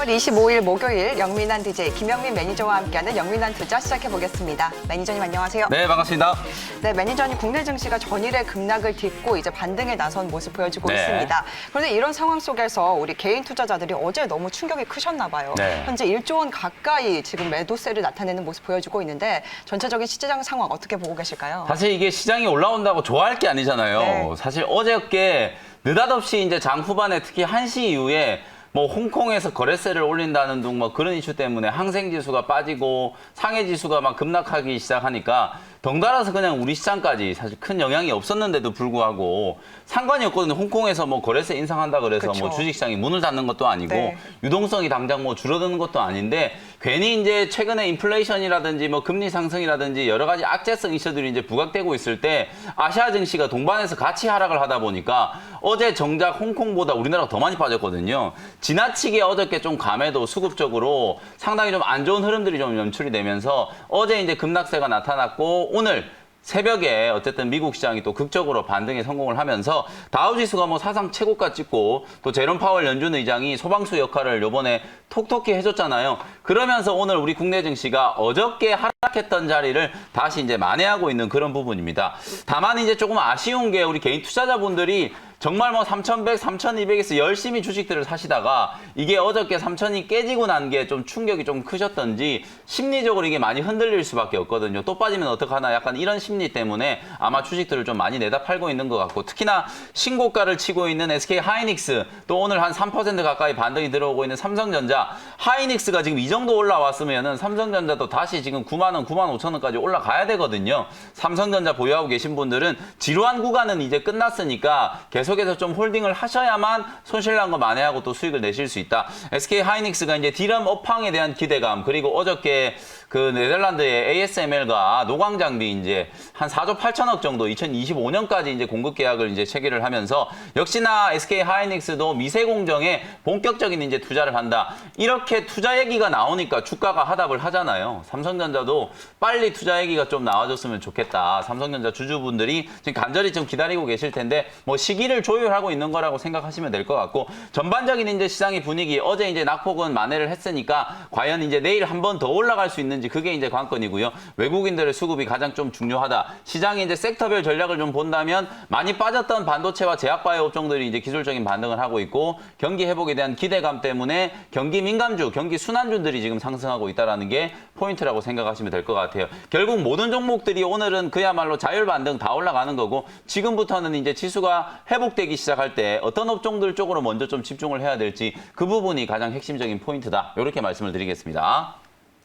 10월 25일 목요일 영민한 DJ 김영민 매니저와 함께하는 영민한 투자 시작해보겠습니다. 매니저님 안녕하세요. 네, 반갑습니다. 네, 매니저님 국내 증시가 전일의 급락을 딛고 이제 반등에 나선 모습 보여주고 네. 있습니다. 그런데 이런 상황 속에서 우리 개인 투자자들이 어제 너무 충격이 크셨나 봐요. 네. 현재 1조 원 가까이 지금 매도세를 나타내는 모습 보여주고 있는데 전체적인 시장 상황 어떻게 보고 계실까요? 사실 이게 시장이 올라온다고 좋아할 게 아니잖아요. 네. 사실 어저께 느닷없이 이제 장 후반에 특히 1시 이후에 뭐 홍콩에서 거래세를 올린다는 등 뭐 그런 이슈 때문에 항생 지수가 빠지고 상해 지수가 막 급락하기 시작하니까 덩달아서 그냥 우리 시장까지 사실 큰 영향이 없었는데도 불구하고 상관이 없거든요. 홍콩에서 뭐 거래세 인상한다 그래서 그쵸. 뭐 주식시장이 문을 닫는 것도 아니고 네. 유동성이 당장 뭐 줄어드는 것도 아닌데 괜히 이제 최근에 인플레이션이라든지 뭐 금리 상승이라든지 여러 가지 악재성 이슈들이 이제 부각되고 있을 때 아시아 증시가 동반해서 같이 하락을 하다 보니까 어제 정작 홍콩보다 우리나라가 더 많이 빠졌거든요. 지나치게 어저께 좀 감해도 수급적으로 상당히 좀 안 좋은 흐름들이 좀 연출이 되면서 어제 이제 급락세가 나타났고 오늘 새벽에 어쨌든 미국 시장이 또 극적으로 반등에 성공을 하면서 다우지수가 뭐 사상 최고가 찍고 또 제롬 파월 연준 의장이 소방수 역할을 요번에 톡톡히 해줬잖아요. 그러면서 오늘 우리 국내 증시가 어저께 하락했던 자리를 다시 이제 만회하고 있는 그런 부분입니다. 다만 이제 조금 아쉬운 게 우리 개인 투자자분들이 정말 뭐 3,100, 3,200에서 열심히 주식들을 사시다가 이게 어저께 3,000이 깨지고 난 게 좀 충격이 좀 크셨던지 심리적으로 이게 많이 흔들릴 수밖에 없거든요. 또 빠지면 어떡하나 약간 이런 심리 때문에 아마 주식들을 좀 많이 내다 팔고 있는 것 같고 특히나 신고가를 치고 있는 SK 하이닉스 또 오늘 한 3% 가까이 반등이 들어오고 있는 삼성전자 하이닉스가 지금 이 정도 올라왔으면은 삼성전자도 다시 지금 9만 원, 9만 5천 원까지 올라가야 되거든요. 삼성전자 보유하고 계신 분들은 지루한 구간은 이제 끝났으니까 계속해서 좀 홀딩을 하셔야만 손실난 거 만회하고 또 수익을 내실 수 있다. SK 하이닉스가 이제 디램 업황에 대한 기대감 그리고 어저께 그 네덜란드의 ASML과 노광장비 이제 한 4조 8천억 정도 2025년까지 이제 공급 계약을 이제 체결을 하면서 역시나 SK 하이닉스도 미세 공정에 본격적인 이제 투자를 한다. 이렇게 투자 얘기가 나오니까 주가가 하답을 하잖아요. 삼성전자도 빨리 투자 얘기가 좀 나와줬으면 좋겠다. 삼성전자 주주분들이 지금 간절히 좀 기다리고 계실 텐데 뭐 시기를 조율하고 있는 거라고 생각하시면 될 것 같고 전반적인 이제 시장의 분위기 어제 이제 낙폭은 만회를 했으니까 과연 이제 내일 한 번 더 올라갈 수 있는지 그게 이제 관건이고요. 외국인들의 수급이 가장 좀 중요하다. 시장이 이제 섹터별 전략을 좀 본다면 많이 빠졌던 반도체와 제약바이오 업종들이 이제 기술적인 반등을 하고 있고 경기 회복에 대한 기대감 때문에 경기 민감주, 경기 순환주들이 지금 상승하고 있다는 게 포인트라고 생각하시면 될 것 같아요. 결국 모든 종목들이 오늘은 그야말로 자율 반등 다 올라가는 거고 지금부터는 이제 지수가 회복되기 시작할 때 어떤 업종들 쪽으로 먼저 좀 집중을 해야 될지 그 부분이 가장 핵심적인 포인트다. 이렇게 말씀을 드리겠습니다.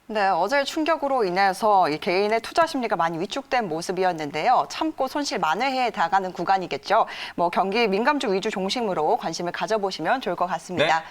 네, 어제 충격으로 인해서 이 개인의 투자 심리가 많이 위축된 모습이었는데요. 참고 손실 만회해 나가는 구간이겠죠. 뭐 경기 민감주 위주 중심으로 관심을 가져보시면 좋을 것 같습니다.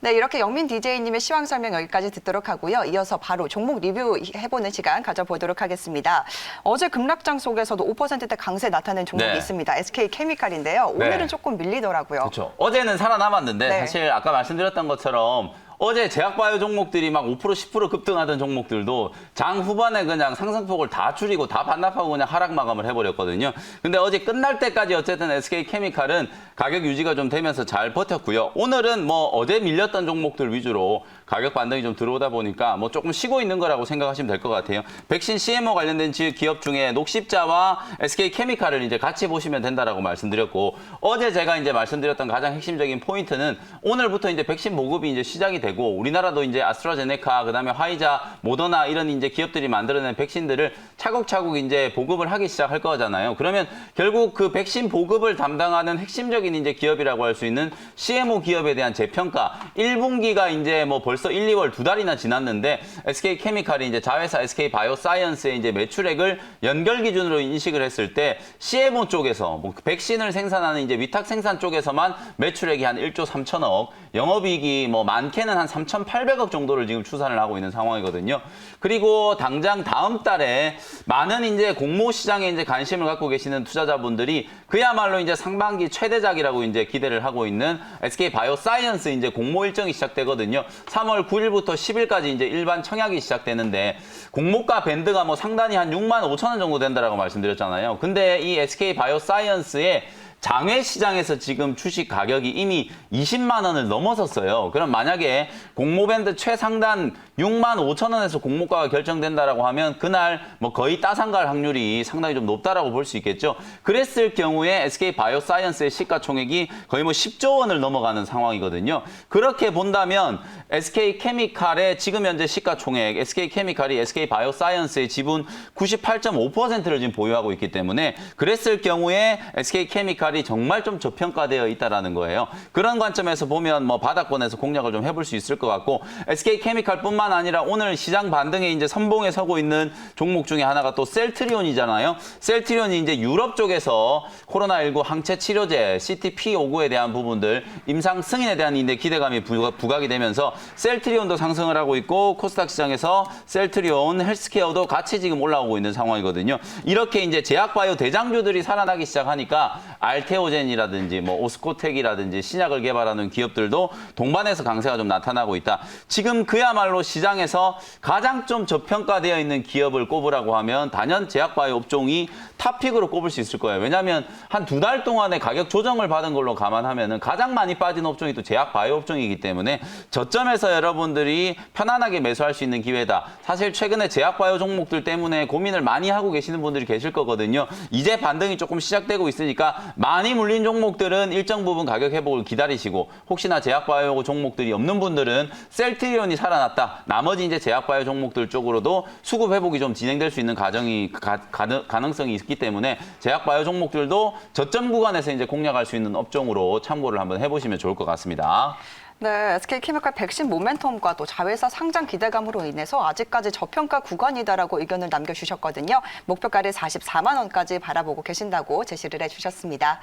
네, 이렇게 영민 DJ님의 시황 설명 여기까지 듣도록 하고요. 이어서 바로 종목 리뷰 해보는 시간 가져보도록 하겠습니다. 어제 급락장 속에서도 5%대 강세 나타낸 종목이 네. 있습니다. SK 케미칼인데요. 오늘은 네. 조금 밀리더라고요. 그렇죠. 어제는 살아남았는데 네. 사실 아까 말씀드렸던 것처럼 어제 제약바이오 종목들이 막 5%, 10% 급등하던 종목들도 장 후반에 그냥 상승폭을 다 줄이고 다 반납하고 그냥 하락 마감을 해버렸거든요. 근데 어제 끝날 때까지 어쨌든 SK케미칼은 가격 유지가 좀 되면서 잘 버텼고요. 오늘은 뭐 어제 밀렸던 종목들 위주로 가격 반등이 좀 들어오다 보니까 뭐 조금 쉬고 있는 거라고 생각하시면 될 것 같아요. 백신 CMO 관련된 기업 중에 녹십자와 SK케미칼을 이제 같이 보시면 된다라고 말씀드렸고 어제 제가 이제 말씀드렸던 가장 핵심적인 포인트는 오늘부터 이제 백신 보급이 이제 시작이 되고 우리나라도 이제 아스트라제네카 그다음에 화이자, 모더나 이런 이제 기업들이 만들어낸 백신들을 차곡차곡 이제 보급을 하기 시작할 거잖아요. 그러면 결국 그 백신 보급을 담당하는 핵심적인 이제 기업이라고 할 수 있는 CMO 기업에 대한 재평가 1분기가 이제 뭐 벌써 1, 2월 2달이나 지났는데 SK케미칼이 이제 자회사 SK바이오사이언스의 이제 매출액을 연결 기준으로 인식을 했을 때 CMO 쪽에서 뭐 백신을 생산하는 이제 위탁 생산 쪽에서만 매출액이 한 1조 3천억, 영업이익이 뭐 많게는 한 3,800억 정도를 지금 추산을 하고 있는 상황이거든요. 그리고 당장 다음 달에 많은 이제 공모 시장에 이제 관심을 갖고 계시는 투자자분들이 그야말로 이제 상반기 최대작이라고 이제 기대를 하고 있는 SK바이오사이언스 이제 공모 일정이 시작되거든요. 3월 9일부터 10일까지 이제 일반 청약이 시작되는데 공모가 밴드가 뭐 상단이 한 6만 5천 원 정도 된다라고 말씀드렸잖아요. 근데 이 SK바이오사이언스의 장외 시장에서 지금 주식 가격이 이미 20만 원을 넘어섰어요. 그럼 만약에 공모밴드 최상단 6만 5천 원에서 공모가가 결정된다라고 하면 그날 뭐 거의 따상갈 확률이 상당히 좀 높다라고 볼 수 있겠죠. 그랬을 경우에 SK 바이오사이언스의 시가총액이 거의 뭐 10조 원을 넘어가는 상황이거든요. 그렇게 본다면 SK 케미칼의 지금 현재 시가총액, SK 케미칼이 SK 바이오사이언스의 지분 98.5%를 지금 보유하고 있기 때문에 그랬을 경우에 SK 케미칼이 정말 좀 저평가되어 있다라는 거예요. 그런 관점에서 보면 뭐 바닥권에서 공략을 좀 해볼 수 있을 것 같고 SK 케미칼뿐만 아니라 오늘 시장 반등에 이제 선봉에 서고 있는 종목 중에 하나가 또 셀트리온이잖아요. 셀트리온이 이제 유럽 쪽에서 코로나19 항체 치료제 CTP59에 대한 부분들 임상 승인에 대한 이제 기대감이 부각이 되면서 셀트리온도 상승을 하고 있고 코스닥 시장에서 셀트리온 헬스케어도 같이 지금 올라오고 있는 상황이거든요. 이렇게 이제 제약바이오 대장주들이 살아나기 시작하니까 알테오젠이라든지 뭐 오스코텍이라든지 신약을 개발하는 기업들도 동반해서 강세가 좀 나타나고 있다. 지금 그야말로 시장에서 가장 좀 저평가되어 있는 기업을 꼽으라고 하면 단연 제약바이오 업종이 탑픽으로 꼽을 수 있을 거예요. 왜냐하면 한 2달 동안의 가격 조정을 받은 걸로 감안하면 가장 많이 빠진 업종이 또 제약바이오 업종이기 때문에 저점에서 여러분들이 편안하게 매수할 수 있는 기회다. 사실 최근에 제약바이오 종목들 때문에 고민을 많이 하고 계시는 분들이 계실 거거든요. 이제 반등이 조금 시작되고 있으니까 많이 물린 종목들은 일정 부분 가격 회복을 기다리시고 혹시나 제약바이오 종목들이 없는 분들은 셀트리온이 살아났다. 나머지 이제 제약바이오 종목들 쪽으로도 수급 회복이 좀 진행될 수 있는 가능성이 있기 때문에 제약바이오 종목들도 저점 구간에서 이제 공략할 수 있는 업종으로 참고를 한번 해보시면 좋을 것 같습니다. 네, SK케미칼 백신 모멘텀과 또 자회사 상장 기대감으로 인해서 아직까지 저평가 구간이다라고 의견을 남겨주셨거든요. 목표가를 44만 원까지 바라보고 계신다고 제시를 해주셨습니다.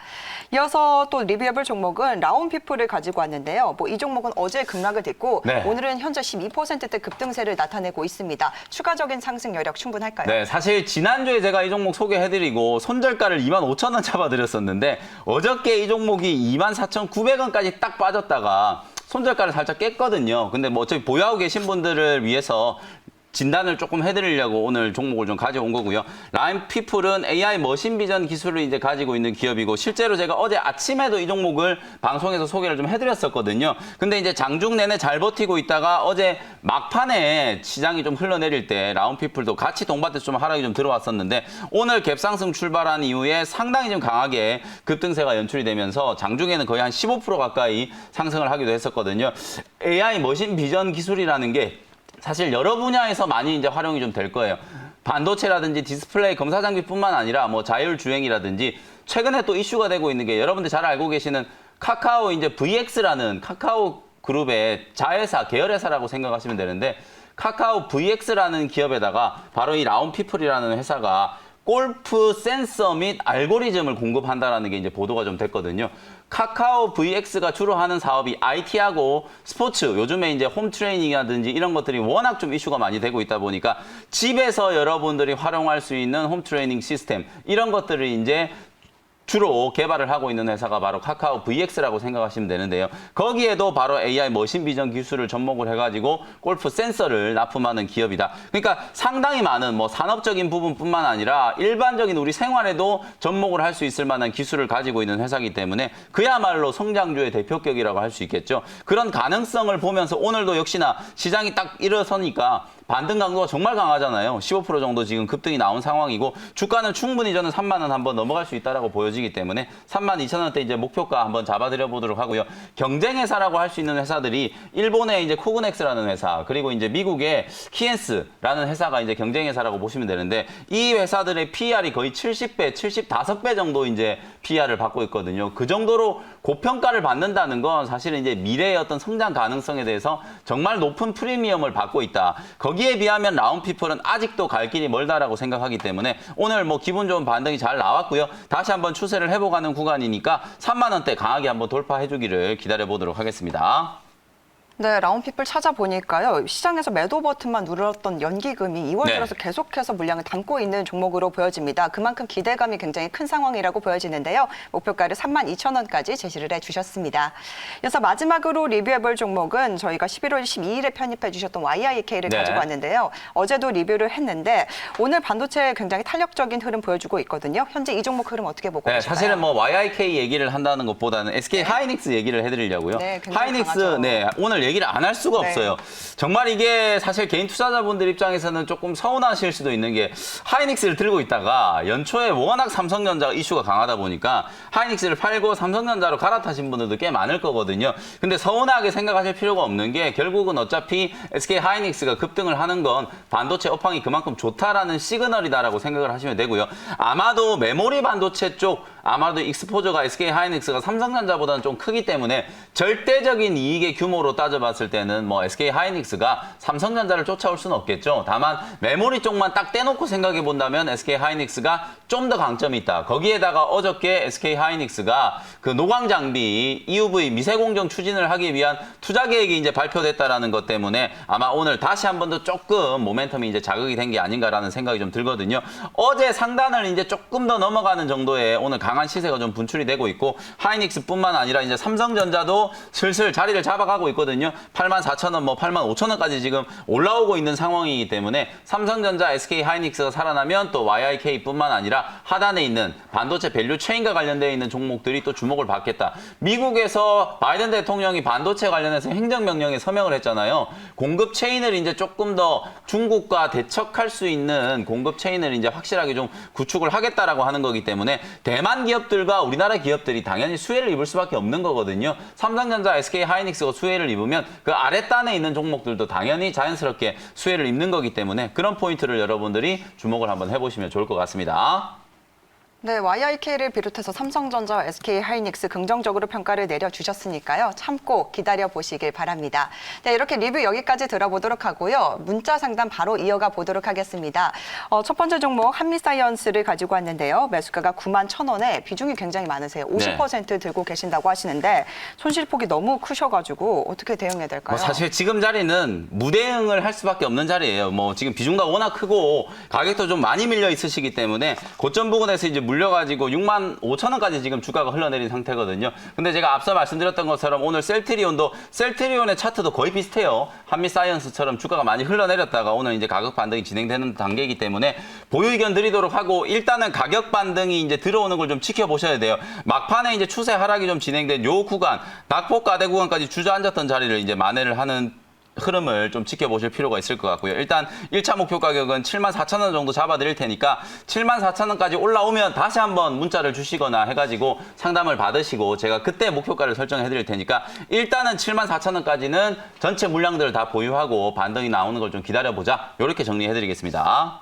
이어서 또 리뷰해볼 종목은 라온피플을 가지고 왔는데요. 뭐 이 종목은 어제 급락을 딛고 네. 오늘은 현재 12%대 급등세를 나타내고 있습니다. 추가적인 상승 여력 충분할까요? 네, 사실 지난주에 제가 이 종목 소개해드리고 손절가를 25,000원 잡아드렸었는데 어저께 이 종목이 24,900원까지 딱 빠졌다가 손절가를 살짝 깼거든요. 근데 뭐 어차피 보유하고 계신 분들을 위해서 진단을 조금 해드리려고 오늘 종목을 좀 가져온 거고요. 라인피플은 AI 머신 비전 기술을 이제 가지고 있는 기업이고 실제로 제가 어제 아침에도 이 종목을 방송에서 소개를 좀 해드렸었거든요. 근데 이제 장중 내내 잘 버티고 있다가 어제 막판에 시장이 좀 흘러내릴 때 라운피플도 같이 동반돼서 좀 하락이 좀 들어왔었는데 오늘 갭상승 출발한 이후에 상당히 좀 강하게 급등세가 연출이 되면서 장중에는 거의 한 15% 가까이 상승을 하기도 했었거든요. AI 머신 비전 기술이라는 게 사실 여러 분야에서 많이 이제 활용이 좀 될 거예요. 반도체라든지 디스플레이 검사 장비뿐만 아니라 뭐 자율주행이라든지 최근에 또 이슈가 되고 있는 게 여러분들 잘 알고 계시는 카카오 이제 VX라는 카카오 그룹의 자회사, 계열회사라고 생각하시면 되는데 카카오 VX라는 기업에다가 바로 이 라온피플이라는 회사가 골프 센서 및 알고리즘을 공급한다라는 게 이제 보도가 좀 됐거든요. 카카오 VX가 주로 하는 사업이 IT하고 스포츠, 요즘에 이제 홈 트레이닝이라든지 이런 것들이 워낙 좀 이슈가 많이 되고 있다 보니까 집에서 여러분들이 활용할 수 있는 홈 트레이닝 시스템 이런 것들을 이제 주로 개발을 하고 있는 회사가 바로 카카오 VX라고 생각하시면 되는데요. 거기에도 바로 AI 머신 비전 기술을 접목을 해가지고 골프 센서를 납품하는 기업이다. 그러니까 상당히 많은 뭐 산업적인 부분뿐만 아니라 일반적인 우리 생활에도 접목을 할 수 있을 만한 기술을 가지고 있는 회사이기 때문에 그야말로 성장주의 대표격이라고 할 수 있겠죠. 그런 가능성을 보면서 오늘도 역시나 시장이 딱 일어서니까 반등 강도가 정말 강하잖아요. 15% 정도 지금 급등이 나온 상황이고 주가는 충분히 저는 3만 원 한번 넘어갈 수 있다라고 보여지기 때문에 32,000원대 이제 목표가 한번 잡아드려 보도록 하고요. 경쟁 회사라고 할 수 있는 회사들이 일본의 이제 코그넥스라는 회사 그리고 이제 미국의 키엔스라는 회사가 이제 경쟁 회사라고 보시면 되는데 이 회사들의 PER이 거의 70배, 75배 정도 이제 PER을 받고 있거든요. 그 정도로 고평가를 받는다는 건 사실은 이제 미래의 어떤 성장 가능성에 대해서 정말 높은 프리미엄을 받고 있다. 거기에 비하면 라운피플은 아직도 갈 길이 멀다라고 생각하기 때문에 오늘 뭐 기분 좋은 반등이 잘 나왔고요. 다시 한번 추세를 해보가는 구간이니까 3만 원대 강하게 한번 돌파해주기를 기다려보도록 하겠습니다. 네, 라운피플 찾아보니까요. 시장에서 매도 버튼만 눌렀던 연기금이 2월 네. 들어서 계속해서 물량을 담고 있는 종목으로 보여집니다. 그만큼 기대감이 굉장히 큰 상황이라고 보여지는데요. 목표가를 32,000원까지 제시를 해주셨습니다. 이어서 마지막으로 리뷰해볼 종목은 저희가 11월 12일에 편입해 주셨던 YIK를 네. 가지고 왔는데요. 어제도 리뷰를 했는데 오늘 반도체 굉장히 탄력적인 흐름 보여주고 있거든요. 현재 이 종목 흐름 어떻게 보고 네, 계실까요? 사실은 뭐 YIK 얘기를 한다는 것보다는 SK 하이닉스 얘기를 해드리려고요. 네, 굉장히 하이닉스, 강하죠. 네, 오늘 얘기를 안 할 수가 네. 없어요. 정말 이게 사실 개인 투자자분들 입장에서는 조금 서운하실 수도 있는 게 하이닉스를 들고 있다가 연초에 워낙 삼성전자 이슈가 강하다 보니까 하이닉스를 팔고 삼성전자로 갈아타신 분들도 꽤 많을 거거든요. 근데 서운하게 생각하실 필요가 없는 게 결국은 어차피 SK 하이닉스가 급등을 하는 건 반도체 업황이 그만큼 좋다라는 시그널이다라고 생각을 하시면 되고요. 아마도 메모리 반도체 쪽 아마도 익스포저가 SK 하이닉스가 삼성전자보다는 좀 크기 때문에 절대적인 이익의 규모로 따져봤을 때는 뭐 SK 하이닉스가 삼성전자를 쫓아올 수는 없겠죠. 다만 메모리 쪽만 딱 떼놓고 생각해 본다면 SK 하이닉스가 좀 더 강점이 있다. 거기에다가 어저께 SK 하이닉스가 그 노광 장비 EUV 미세 공정 추진을 하기 위한 투자 계획이 이제 발표됐다라는 것 때문에 아마 오늘 다시 한 번 더 조금 모멘텀이 이제 자극이 된 게 아닌가라는 생각이 좀 들거든요. 어제 상단을 이제 조금 더 넘어가는 정도의 오늘 강한 시세가 좀 분출이 되고 있고 하이닉스뿐만 아니라 이제 삼성전자도 슬슬 자리를 잡아가고 있거든요. 84,000원, 뭐 85,000원까지 지금 올라오고 있는 상황이기 때문에 삼성전자, SK 하이닉스가 살아나면 또 YIK뿐만 아니라 하단에 있는 반도체 밸류 체인과 관련되어 있는 종목들이 또 주목을 받겠다. 미국에서 바이든 대통령이 반도체 관련해서 행정명령에 서명을 했잖아요. 공급 체인을 이제 조금 더 중국과 대척할 수 있는 공급 체인을 이제 확실하게 좀 구축을 하겠다라고 하는 거기 때문에 대만 기업들과 우리나라 기업들이 당연히 수혜를 입을 수밖에 없는 거거든요. 삼성전자, SK 하이닉스가 수혜를 입으면 그 아랫단에 있는 종목들도 당연히 자연스럽게 수혜를 입는 거기 때문에 그런 포인트를 여러분들이 주목을 한번 해보시면 좋을 것 같습니다. 네, YIK를 비롯해서 삼성전자, SK 하이닉스 긍정적으로 평가를 내려주셨으니까요. 참고 기다려보시길 바랍니다. 네, 이렇게 리뷰 여기까지 들어보도록 하고요. 문자 상담 바로 이어가 보도록 하겠습니다. 첫 번째 종목 한미사이언스를 가지고 왔는데요. 매수가가 91,000원에 비중이 굉장히 많으세요. 50% 들고 계신다고 하시는데 손실폭이 너무 크셔가지고 어떻게 대응해야 될까요? 사실 지금 자리는 무대응을 할 수밖에 없는 자리예요. 뭐 지금 비중도 워낙 크고 가격도 좀 많이 밀려 있으시기 때문에 고점 부근에서 이제 물려가지고 65,000원까지 지금 주가가 흘러내린 상태거든요. 근데 제가 앞서 말씀드렸던 것처럼 오늘 셀트리온의 차트도 거의 비슷해요. 한미사이언스처럼 주가가 많이 흘러내렸다가 오늘 이제 가격 반등이 진행되는 단계이기 때문에 보유 의견 드리도록 하고 일단은 가격 반등이 이제 들어오는 걸 좀 지켜보셔야 돼요. 막판에 이제 추세 하락이 좀 진행된 요 구간, 낙폭가대 구간까지 주저앉았던 자리를 이제 만회를 하는 흐름을 좀 지켜보실 필요가 있을 것 같고요. 일단 1차 목표 가격은 74,000원 정도 잡아드릴 테니까 74,000원까지 올라오면 다시 한번 문자를 주시거나 해가지고 상담을 받으시고 제가 그때 목표가를 설정해드릴 테니까 일단은 74,000원까지는 전체 물량들을 다 보유하고 반등이 나오는 걸 좀 기다려보자. 이렇게 정리해드리겠습니다.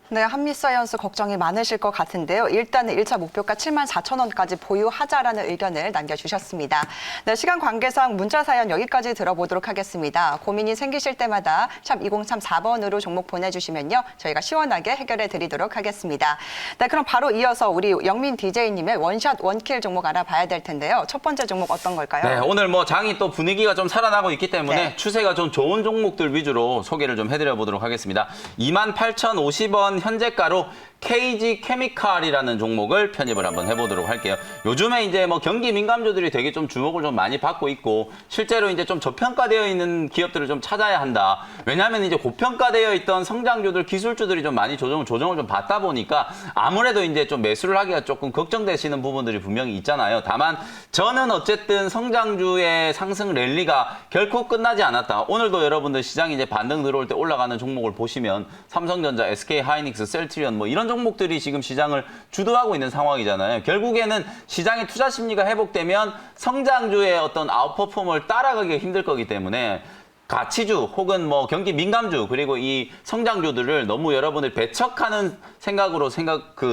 네, 한미사이언스 걱정이 많으실 것 같은데요. 일단은 1차 목표가 74,000원까지 보유하자라는 의견을 남겨주셨습니다. 네, 시간 관계상 문자 사연 여기까지 들어보도록 하겠습니다. 고민이 생기실 때마다 샵 2034번으로 종목 보내주시면요. 저희가 시원하게 해결해 드리도록 하겠습니다. 네, 그럼 바로 이어서 우리 영민 DJ님의 원샷 원킬 종목 알아봐야 될 텐데요. 첫 번째 종목 어떤 걸까요? 네, 오늘 뭐 장이 또 분위기가 좀 살아나고 있기 때문에 네. 추세가 좀 좋은 종목들 위주로 소개를 좀 해드려 보도록 하겠습니다. 28,050원 현재가로 KG 케미칼이라는 종목을 편입을 한번 해보도록 할게요. 요즘에 이제 뭐 경기 민감주들이 되게 좀 주목을 좀 많이 받고 있고 실제로 이제 좀 저평가되어 있는 기업들을 좀 찾아야 한다. 왜냐하면 이제 고평가되어 있던 성장주들, 기술주들이 좀 많이 조정을 좀 받다 보니까 아무래도 이제 좀 매수를 하기가 조금 걱정되시는 부분들이 분명히 있잖아요. 다만 저는 어쨌든 성장주의 상승 랠리가 결코 끝나지 않았다. 오늘도 여러분들 시장이 이제 반등 들어올 때 올라가는 종목을 보시면 삼성전자, SK 하이닉스, 셀트리온 뭐 이런 종목들이 지금 시장을 주도하고 있는 상황이잖아요. 결국에는 시장의 투자 심리가 회복되면 성장주의 어떤 아웃퍼폼을 따라가기가 힘들 거기 때문에 가치주 혹은 뭐 경기 민감주 그리고 이 성장주들을 너무 여러분들 배척하는 생각으로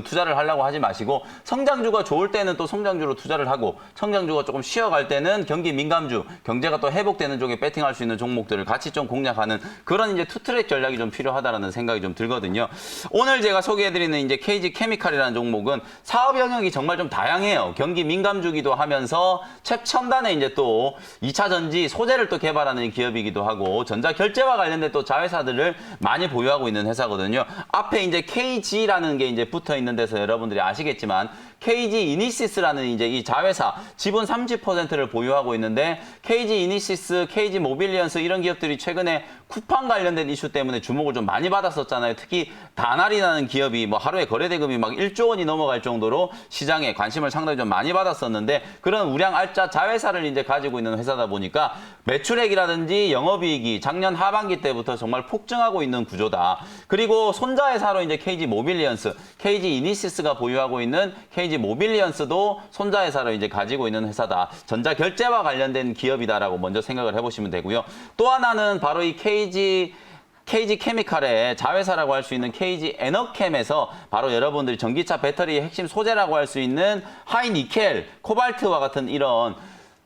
투자를 하려고 하지 마시고 성장주가 좋을 때는 또 성장주로 투자를 하고 성장주가 조금 쉬어갈 때는 경기 민감주 경제가 또 회복되는 쪽에 배팅할 수 있는 종목들을 같이 좀 공략하는 그런 이제 투트랙 전략이 좀 필요하다라는 생각이 좀 들거든요. 오늘 제가 소개해드리는 이제 KG 케미칼이라는 종목은 사업 영역이 정말 좀 다양해요. 경기 민감주기도 하면서 최첨단의 이제 또 2차 전지 소재를 또 개발하는 기업이기도 하고 전자 결제와 관련된 또 자회사들을 많이 보유하고 있는 회사거든요. 앞에 이제 KG라는 게 이제 붙어 있는 데서 여러분들이 아시겠지만 KG 이니시스라는 이제 이 자회사 지분 30%를 보유하고 있는데 KG 이니시스, KG 모빌리언스 이런 기업들이 최근에 쿠팡 관련된 이슈 때문에 주목을 좀 많이 받았었잖아요. 특히 다날이라는 기업이 뭐 하루에 거래 대금이 막 1조 원이 넘어갈 정도로 시장에 관심을 상당히 좀 많이 받았었는데 그런 우량 알짜 자회사를 이제 가지고 있는 회사다 보니까 매출액이라든지 영업이익이 작년 하반기 때부터 정말 폭증하고 있는 구조다. 그리고 손자회사로 이제 KG 모빌리언스, KG 이니시스가 보유하고 있는 KG 모빌리언스도 손자회사로 이제 가지고 있는 회사다. 전자 결제와 관련된 기업이다라고 먼저 생각을 해보시면 되고요. 또 하나는 바로 이 KG 케미칼의 자회사라고 할 수 있는 KG 에너캠에서 바로 여러분들이 전기차 배터리의 핵심 소재라고 할 수 있는 하이니켈, 코발트와 같은 이런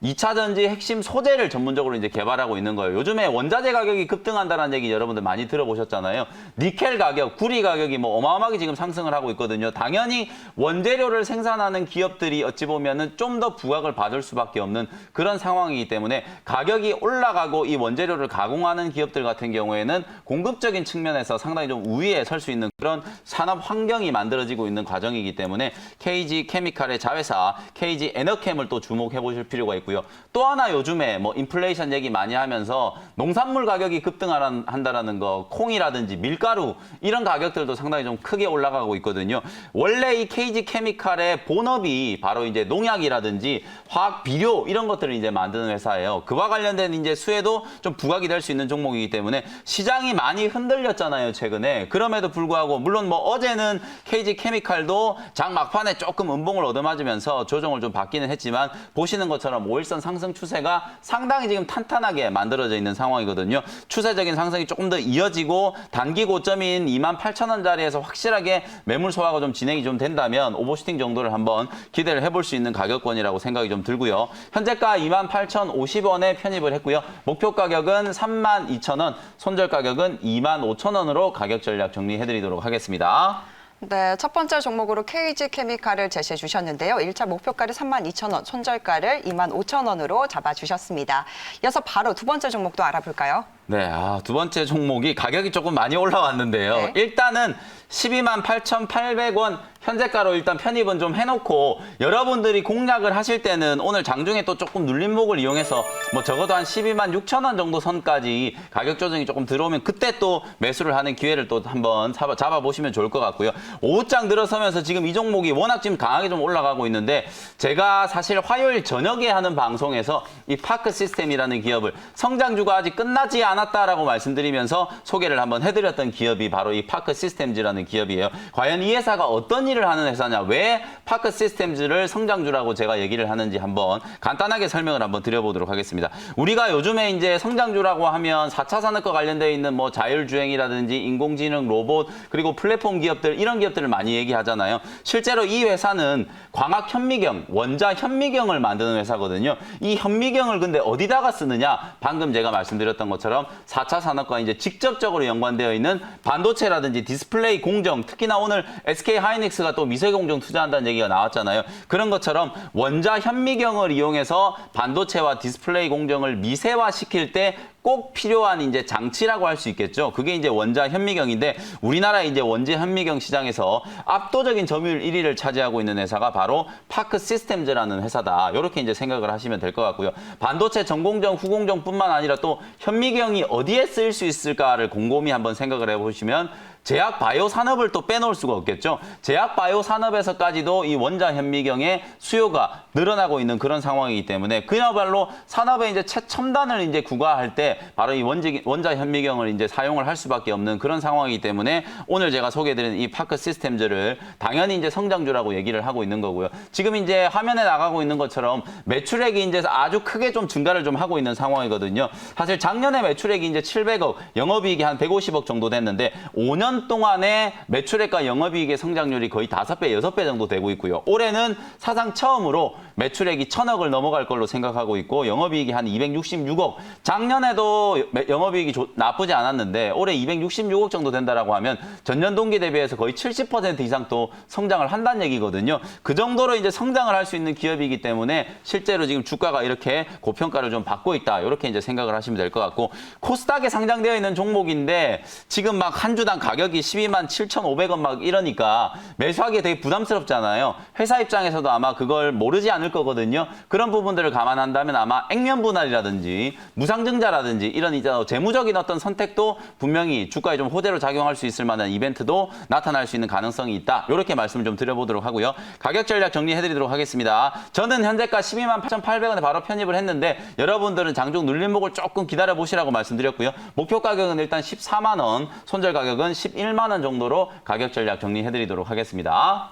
2차 전지 핵심 소재를 전문적으로 이제 개발하고 있는 거예요. 요즘에 원자재 가격이 급등한다는 얘기 여러분들 많이 들어보셨잖아요. 니켈 가격, 구리 가격이 뭐 어마어마하게 지금 상승을 하고 있거든요. 당연히 원재료를 생산하는 기업들이 어찌 보면은 좀 더 부각을 받을 수밖에 없는 그런 상황이기 때문에 가격이 올라가고 이 원재료를 가공하는 기업들 같은 경우에는 공급적인 측면에서 상당히 좀 우위에 설 수 있는 그런 산업 환경이 만들어지고 있는 과정이기 때문에 KG 케미칼의 자회사 KG 에너캠을 또 주목해 보실 필요가 있고 또 하나 요즘에 뭐 인플레이션 얘기 많이 하면서 농산물 가격이 급등한다라는 거, 콩이라든지 밀가루 이런 가격들도 상당히 좀 크게 올라가고 있거든요. 원래 이 KG 케미칼의 본업이 바로 이제 농약이라든지 화학 비료 이런 것들을 이제 만드는 회사예요. 그와 관련된 이제 수혜도 좀 부각이 될 수 있는 종목이기 때문에 시장이 많이 흔들렸잖아요, 최근에. 그럼에도 불구하고 물론 뭐 어제는 KG 케미칼도 장 막판에 조금 음봉을 얻어맞으면서 조정을 좀 받기는 했지만 보시는 것처럼 5일선 상승 추세가 상당히 지금 탄탄하게 만들어져 있는 상황이거든요. 추세적인 상승이 조금 더 이어지고 단기 고점인 28,000원짜리에서 확실하게 매물 소화가 좀 진행이 좀 된다면 오버슈팅 정도를 한번 기대를 해볼 수 있는 가격권이라고 생각이 좀 들고요. 현재가 28,050원에 편입을 했고요. 목표 가격은 32,000원, 손절 가격은 25,000원으로 가격 전략 정리해드리도록 하겠습니다. 네, 첫 번째 종목으로 KG 케미칼을 제시해 주셨는데요. 1차 목표가를 32,000원, 손절가를 25,000원으로 잡아주셨습니다. 이어서 바로 두 번째 종목도 알아볼까요? 네, 두 번째 종목이 가격이 조금 많이 올라왔는데요. 네. 일단은 128,800원 현재가로 일단 편입은 좀 해놓고 여러분들이 공략을 하실 때는 오늘 장중에 또 조금 눌림목을 이용해서 뭐 적어도 한 126,000원 정도 선까지 가격 조정이 조금 들어오면 그때 또 매수를 하는 기회를 또 한번 잡아보시면 좋을 것 같고요. 오후장 들어서면서 지금 이 종목이 워낙 지금 강하게 좀 올라가고 있는데 제가 사실 화요일 저녁에 하는 방송에서 이 파크 시스템이라는 기업을 성장주가 아직 끝나지 않았다라고 말씀드리면서 소개를 한번 해드렸던 기업이 바로 이 파크 시스템즈라는 기업이에요. 과연 이 회사가 어떤 일을 하는 회사냐, 왜 파크 시스템즈를 성장주라고 제가 얘기를 하는지 한번 간단하게 설명을 한번 드려보도록 하겠습니다. 우리가 요즘에 이제 성장주라고 하면 4차 산업과 관련되어 있는 뭐 자율주행이라든지 인공지능, 로봇, 그리고 플랫폼 기업들 이런 기업들을 많이 얘기하잖아요. 실제로 이 회사는 광학 현미경, 원자 현미경을 만드는 회사거든요. 이 현미경을 근데 어디다가 쓰느냐? 방금 제가 말씀드렸던 것처럼 4차 산업과 이제 직접적으로 연관되어 있는 반도체라든지 디스플레이 공정, 특히나 오늘 SK 하이닉스가 또 미세 공정 투자한다는 얘기가 나왔잖아요. 그런 것처럼 원자 현미경을 이용해서 반도체와 디스플레이 공정을 미세화시킬 때 꼭 필요한 이제 장치라고 할 수 있겠죠. 그게 이제 원자 현미경인데 우리나라 이제 원자 현미경 시장에서 압도적인 점유율 1위를 차지하고 있는 회사가 바로 파크 시스템즈라는 회사다. 이렇게 이제 생각을 하시면 될 것 같고요. 반도체 전공정, 후공정뿐만 아니라 또 현미경이 어디에 쓰일 수 있을까를 곰곰이 한번 생각을 해보시면 제약 바이오 산업을 또 빼놓을 수가 없겠죠. 제약 바이오 산업에서까지도 이 원자 현미경의 수요가 늘어나고 있는 그런 상황이기 때문에 그야말로 산업의 이제 최첨단을 이제 구가할 때 바로 이 원자 현미경을 이제 사용을 할 수밖에 없는 그런 상황이기 때문에 오늘 제가 소개해드린 이 파크 시스템즈를 당연히 이제 성장주라고 얘기를 하고 있는 거고요. 지금 이제 화면에 나가고 있는 것처럼 매출액이 이제 아주 크게 좀 증가를 좀 하고 있는 상황이거든요. 사실 작년에 매출액이 이제 700억, 영업이익이 한 150억 정도 됐는데 5년 동안의 매출액과 영업이익의 성장률이 거의 5배, 6배 정도 되고 있고요. 올해는 사상 처음으로 매출액이 1000억을 넘어갈 걸로 생각하고 있고 영업이익이 한 266억. 작년에도 영업이익이 나쁘지 않았는데 올해 266억 정도 된다라고 하면 전년 동기 대비해서 거의 70% 이상 또 성장을 한다는 얘기거든요. 그 정도로 이제 성장을 할 수 있는 기업이기 때문에 실제로 지금 주가가 이렇게 고평가를 좀 받고 있다. 이렇게 이제 생각을 하시면 될 것 같고 코스닥에 상장되어 있는 종목인데 지금 막 한 주당 가격이 12만 7,500원 막 이러니까 매수하기 되게 부담스럽잖아요. 회사 입장에서도 아마 그걸 모르지 않을 거거든요. 그런 부분들을 감안한다면 아마 액면 분할이라든지 무상증자라든지 이런 이제 재무적인 어떤 선택도 분명히 주가에 좀 호재로 작용할 수 있을 만한 이벤트도 나타날 수 있는 가능성이 있다. 이렇게 말씀을 좀 드려보도록 하고요. 가격 전략 정리해드리도록 하겠습니다. 저는 현재가 12만 8,800원에 바로 편입을 했는데 여러분들은 장중 눌림목을 조금 기다려보시라고 말씀드렸고요. 목표 가격은 일단 14만 원, 손절 가격은 11만 원 정도로 가격 전략 정리해드리도록 하겠습니다.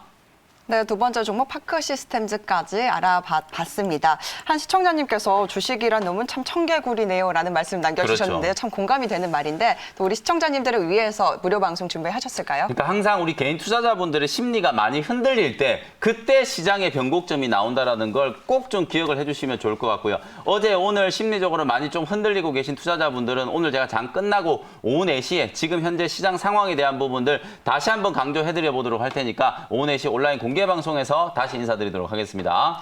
네, 두 번째 종목 파크 시스템즈까지 알아봤습니다. 한 시청자님께서 주식이란 놈은 참 청개구리네요 라는 말씀 남겨주셨는데요. 그렇죠. 참 공감이 되는 말인데 또 우리 시청자님들을 위해서 무료 방송 준비하셨을까요? 그러니까 항상 우리 개인 투자자분들의 심리가 많이 흔들릴 때 그때 시장의 변곡점이 나온다라는 걸 꼭 좀 기억을 해주시면 좋을 것 같고요. 어제 오늘 심리적으로 많이 좀 흔들리고 계신 투자자분들은 오늘 제가 장 끝나고 오후 4시에 지금 현재 시장 상황에 대한 부분들 다시 한번 강조해드려 보도록 할 테니까 오후 4시 온라인 공개 방송에서 다시 인사드리도록 하겠습니다.